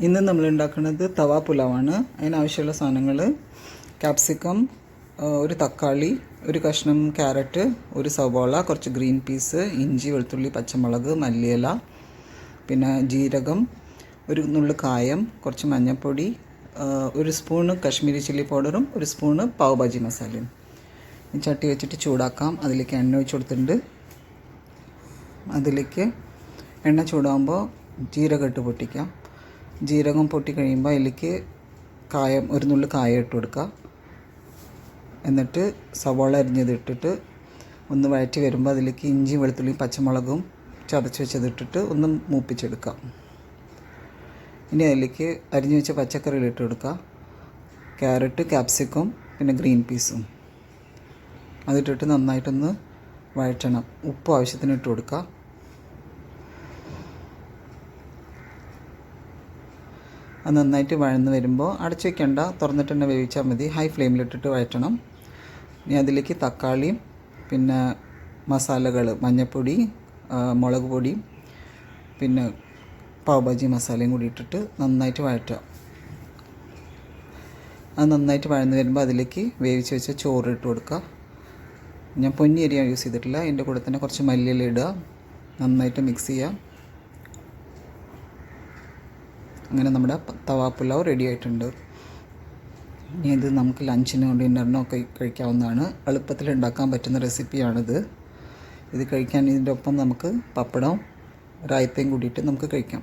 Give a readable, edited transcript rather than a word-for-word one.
ഇന്ന് നമ്മൾ ഉണ്ടാക്കുന്നത് തവ പുലാവാണ്. അതിനാവശ്യമുള്ള സാധനങ്ങൾ ക്യാപ്സിക്കം, ഒരു തക്കാളി, ഒരു കഷ്ണം ക്യാരറ്റ്, ഒരു സവോള, കുറച്ച് ഗ്രീൻ പീസ്, ഇഞ്ചി, വെളുത്തുള്ളി, പച്ചമുളക്, മല്ലിയില, പിന്നെ ജീരകം, ഒരു നുള്ളു കായം, കുറച്ച് മഞ്ഞൾപ്പൊടി, ഒരു സ്പൂണ് കശ്മീരി ചില്ലി പൗഡറും ഒരു സ്പൂണ് പാവ് ഭാജി മസാലയും. ചട്ടി വെച്ചിട്ട് ചൂടാക്കാം. അതിലേക്ക് എണ്ണ ഒഴിച്ച് കൊടുത്തിട്ടുണ്ട്. അതിലേക്ക് എണ്ണ ചൂടാകുമ്പോൾ ജീരകം ഇട്ട് പൊട്ടിക്കാം. ജീരകം പൊട്ടി കഴിയുമ്പോൾ അതിലേക്ക് കായം, ഒരു നുള്ളു കായം ഇട്ട് കൊടുക്കുക. എന്നിട്ട് സവോള അരിഞ്ഞത് ഇട്ടിട്ട് ഒന്ന് വഴറ്റി വരുമ്പോൾ അതിലേക്ക് ഇഞ്ചിയും വെളുത്തുള്ളിയും പച്ചമുളകും ചതച്ച് വെച്ചതിട്ടിട്ട് ഒന്ന് മൂപ്പിച്ചെടുക്കാം. ഇനി അതിലേക്ക് അരിഞ്ഞു വെച്ച പച്ചക്കറികൾ ഇട്ട് കൊടുക്കുക. ക്യാരറ്റ്, ക്യാപ്സിക്കം, പിന്നെ ഗ്രീൻ പീസും അതിട്ടിട്ട് നന്നായിട്ടൊന്ന് വഴറ്റണം. ഉപ്പ് ആവശ്യത്തിന് ഇട്ട് കൊടുക്കുക. അത് നന്നായിട്ട് വഴന്ന് വരുമ്പോൾ അടച്ചു വയ്ക്കേണ്ട, തുറന്നിട്ട് തന്നെ വേവിച്ചാൽ മതി. ഹൈ ഫ്ലെയിമിലിട്ടിട്ട് വഴറ്റണം. ഇനി അതിലേക്ക് തക്കാളിയും പിന്നെ മസാലകൾ, മഞ്ഞൾപ്പൊടി, മുളക് പൊടി, പിന്നെ പാവ് ഭാജി മസാലയും കൂടി ഇട്ടിട്ട് നന്നായിട്ട് വഴറ്റുക. അത് നന്നായിട്ട് വഴന്ന് വരുമ്പോൾ അതിലേക്ക് വേവിച്ച് വെച്ച ചോറ് ഇട്ട് കൊടുക്കുക. ഞാൻ പൊന്നി അരിയാണ് യൂസ് ചെയ്തിട്ടില്ല. അതിൻ്റെ കൂടെ തന്നെ കുറച്ച് മല്ലിയില ഇടുക. നന്നായിട്ട് മിക്സ് ചെയ്യുക. അങ്ങനെ നമ്മുടെ തവ പുലാവ് റെഡി ആയിട്ടുണ്ട്. ഇനി ഇത് നമുക്ക് ലഞ്ചിനോ ഡിന്നറിനോ ഒക്കെ കഴിക്കാവുന്നതാണ്. എളുപ്പത്തിൽ ഉണ്ടാക്കാൻ പറ്റുന്ന റെസിപ്പിയാണിത്. ഇത് കഴിക്കാൻ ഇതിൻ്റെ ഒപ്പം നമുക്ക് പപ്പടവും റായത്തയും കൂടിയിട്ട് നമുക്ക് കഴിക്കാം.